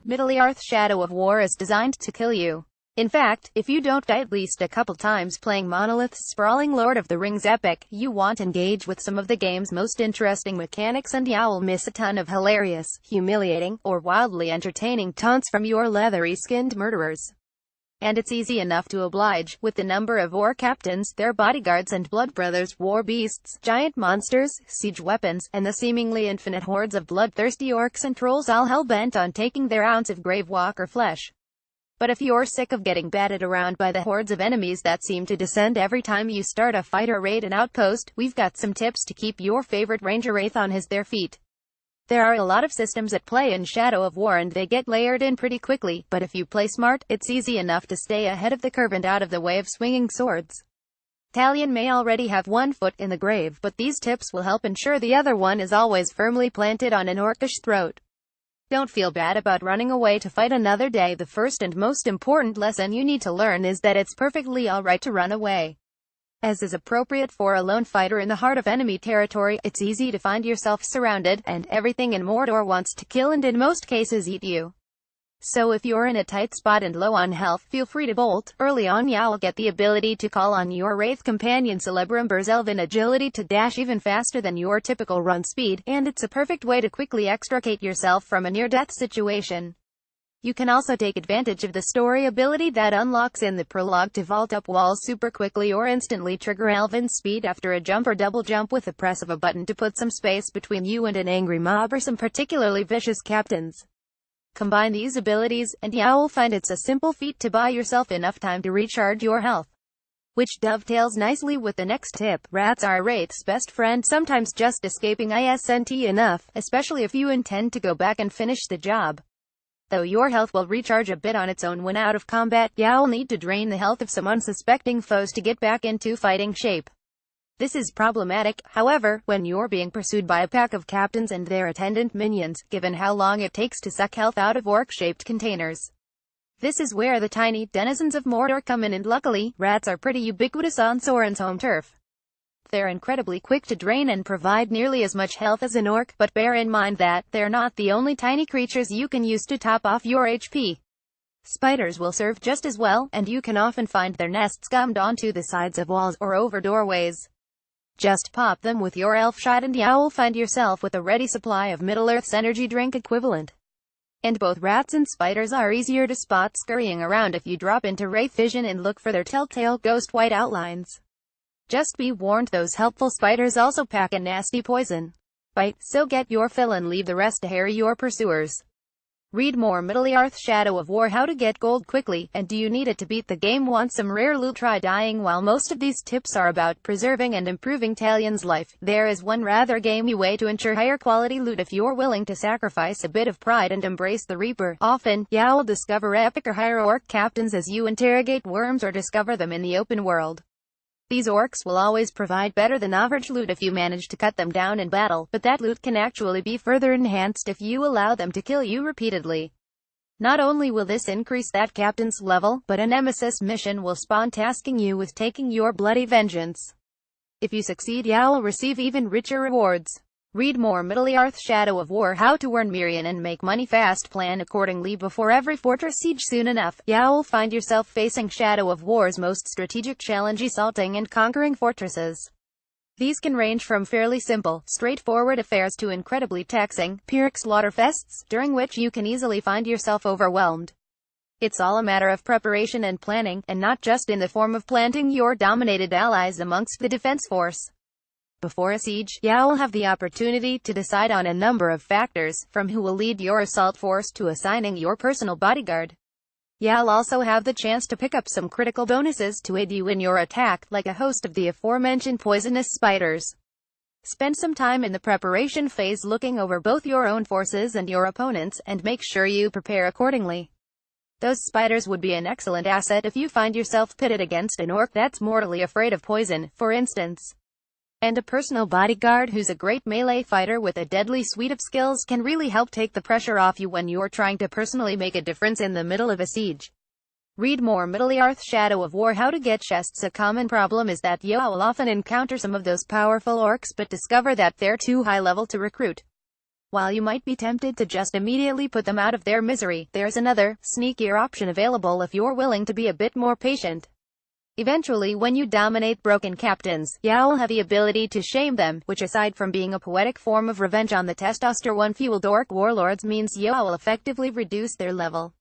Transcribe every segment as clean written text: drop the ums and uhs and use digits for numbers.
Middleearth Shadow of War is designed to kill you. In fact, if you don't die at least a couple times playing Monolith's sprawling Lord of the Rings epic, you won't engage with some of the game's most interesting mechanics, and you'll miss a ton of hilarious, humiliating, or wildly entertaining taunts from your leathery-skinned murderers. And it's easy enough to oblige, with the number of war captains, their bodyguards and blood brothers, war beasts, giant monsters, siege weapons, and the seemingly infinite hordes of bloodthirsty orcs and trolls all hell-bent on taking their ounce of gravewalker flesh. But if you're sick of getting batted around by the hordes of enemies that seem to descend every time you start a fight or raid an outpost, we've got some tips to keep your favorite ranger wraith on their feet. There are a lot of systems at play in Shadow of War and they get layered in pretty quickly, but if you play smart, it's easy enough to stay ahead of the curve and out of the way of swinging swords. Talion may already have one foot in the grave, but these tips will help ensure the other one is always firmly planted on an orcish throat. Don't feel bad about running away to fight another day. The first and most important lesson you need to learn is that it's perfectly alright to run away. As is appropriate for a lone fighter in the heart of enemy territory, it's easy to find yourself surrounded, and everything in Mordor wants to kill and in most cases eat you. So if you're in a tight spot and low on health, feel free to bolt. Early on you'll get the ability to call on your Wraith companion Celebrumber's elven agility to dash even faster than your typical run speed, and it's a perfect way to quickly extricate yourself from a near-death situation. You can also take advantage of the story ability that unlocks in the prologue to vault up walls super quickly or instantly trigger elven speed after a jump or double jump with the press of a button to put some space between you and an angry mob or some particularly vicious captains. Combine these abilities, and you'll find it's a simple feat to buy yourself enough time to recharge your health. Which dovetails nicely with the next tip. Rats are Wraith's best friend, sometimes just escaping isn't enough, especially if you intend to go back and finish the job. Though your health will recharge a bit on its own when out of combat, you'll need to drain the health of some unsuspecting foes to get back into fighting shape. This is problematic, however, when you're being pursued by a pack of captains and their attendant minions, given how long it takes to suck health out of orc-shaped containers. This is where the tiny denizens of Mordor come in, and luckily, rats are pretty ubiquitous on Sauron's home turf. They're incredibly quick to drain and provide nearly as much health as an orc, but bear in mind that they're not the only tiny creatures you can use to top off your HP. Spiders will serve just as well, and you can often find their nests gummed onto the sides of walls or over doorways. Just pop them with your elf shot and you'll find yourself with a ready supply of Middle-earth's energy drink equivalent. And both rats and spiders are easier to spot scurrying around if you drop into Wraith vision and look for their telltale ghost white outlines. Just be warned, those helpful spiders also pack a nasty poison bite, so get your fill and leave the rest to harry your pursuers. Read more Middleearth Shadow of War: How to Get Gold Quickly, and Do You Need It to Beat the Game? Want some rare loot? Try dying. While most of these tips are about preserving and improving Talion's life, there is one rather gamey way to ensure higher quality loot if you're willing to sacrifice a bit of pride and embrace the Reaper. Often, you'll discover epic or higher orc captains as you interrogate worms or discover them in the open world. These orcs will always provide better than average loot if you manage to cut them down in battle, but that loot can actually be further enhanced if you allow them to kill you repeatedly. Not only will this increase that captain's level, but a nemesis mission will spawn tasking you with taking your bloody vengeance. If you succeed, you'll receive even richer rewards. Read more Middleearth Shadow of War: How to Earn Mirian and Make Money Fast. Plan accordingly. Before every fortress siege, soon enough, you'll find yourself facing Shadow of War's most strategic challenge: assaulting and conquering fortresses. These can range from fairly simple, straightforward affairs to incredibly taxing, Pyrrhic slaughterfests, during which you can easily find yourself overwhelmed. It's all a matter of preparation and planning, and not just in the form of planting your dominated allies amongst the defense force. Before a siege, you'll have the opportunity to decide on a number of factors, from who will lead your assault force to assigning your personal bodyguard. You'll also have the chance to pick up some critical bonuses to aid you in your attack, like a host of the aforementioned poisonous spiders. Spend some time in the preparation phase looking over both your own forces and your opponents, and make sure you prepare accordingly. Those spiders would be an excellent asset if you find yourself pitted against an orc that's mortally afraid of poison, for instance. And a personal bodyguard who's a great melee fighter with a deadly suite of skills can really help take the pressure off you when you're trying to personally make a difference in the middle of a siege. Read more Middleearth Shadow of War: How to Get Chests. A common problem is that you'll often encounter some of those powerful orcs but discover that they're too high level to recruit. While you might be tempted to just immediately put them out of their misery, there's another, sneakier option available if you're willing to be a bit more patient. Eventually, when you dominate broken captains, you'll have the ability to shame them, which aside from being a poetic form of revenge on the testosterone-fueled orc warlords means you'll effectively reduce their level.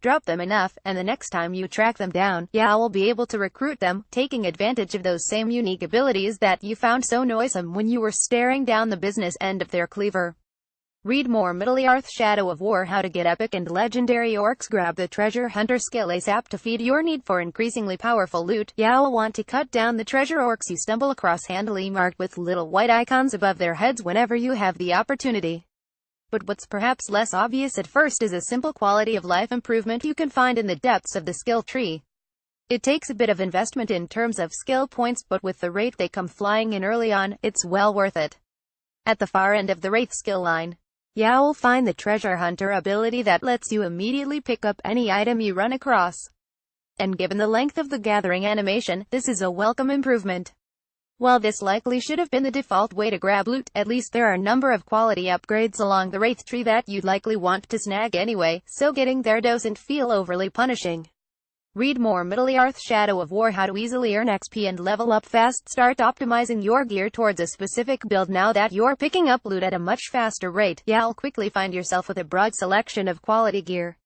Drop them enough, and the next time you track them down, you'll be able to recruit them, taking advantage of those same unique abilities that you found so noisome when you were staring down the business end of their cleaver. Read more Middleearth Shadow of War: How to Get Epic and Legendary Orcs. Grab the Treasure Hunter skill ASAP to feed your need for increasingly powerful loot. You'll want to cut down the treasure orcs you stumble across handily marked with little white icons above their heads whenever you have the opportunity. But what's perhaps less obvious at first is a simple quality of life improvement you can find in the depths of the skill tree. It takes a bit of investment in terms of skill points, but with the rate they come flying in early on, it's well worth it. At the far end of the Wraith skill line, you'll find the Treasure Hunter ability that lets you immediately pick up any item you run across. And given the length of the gathering animation, this is a welcome improvement. While this likely should have been the default way to grab loot, at least there are a number of quality upgrades along the Wraith tree that you'd likely want to snag anyway, so getting there doesn't feel overly punishing. Read more Middleearth Shadow of War: How to Easily Earn XP and Level Up Fast. Start optimizing your gear towards a specific build. Now that you're picking up loot at a much faster rate, you'll quickly find yourself with a broad selection of quality gear.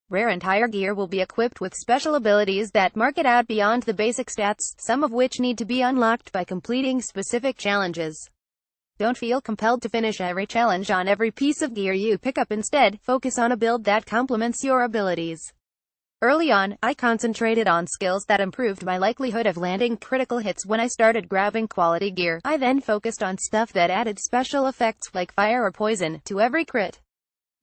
Rare and higher gear will be equipped with special abilities that mark it out beyond the basic stats, some of which need to be unlocked by completing specific challenges. Don't feel compelled to finish every challenge on every piece of gear you pick up. Instead, focus on a build that complements your abilities. Early on, I concentrated on skills that improved my likelihood of landing critical hits when I started grabbing quality gear. I then focused on stuff that added special effects, like fire or poison, to every crit.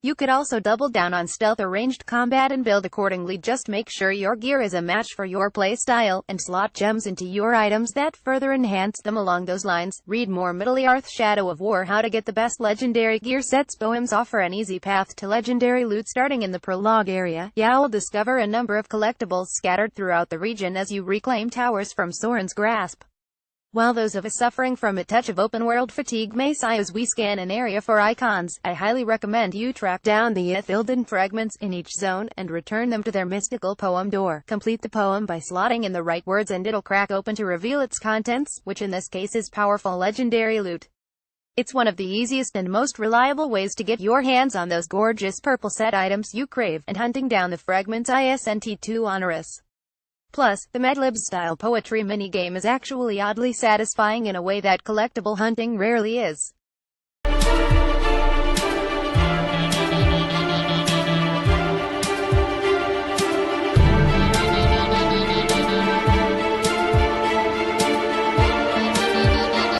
You could also double down on stealth or ranged combat and build accordingly. Just make sure your gear is a match for your playstyle, and slot gems into your items that further enhance them along those lines. Read more Middleearth Shadow of War: How to Get the Best Legendary Gear Sets. Poems offer an easy path to legendary loot. Starting in the prologue area, you'll discover a number of collectibles scattered throughout the region as you reclaim towers from Sorin's grasp. While those of us suffering from a touch of open-world fatigue may sigh as we scan an area for icons, I highly recommend you track down the Ithilden fragments in each zone, and return them to their mystical poem door. Complete the poem by slotting in the right words and it'll crack open to reveal its contents, which in this case is powerful legendary loot. It's one of the easiest and most reliable ways to get your hands on those gorgeous purple set items you crave, and hunting down the fragments isn't too onerous. Plus, the Medlib-style poetry minigame is actually oddly satisfying in a way that collectible hunting rarely is.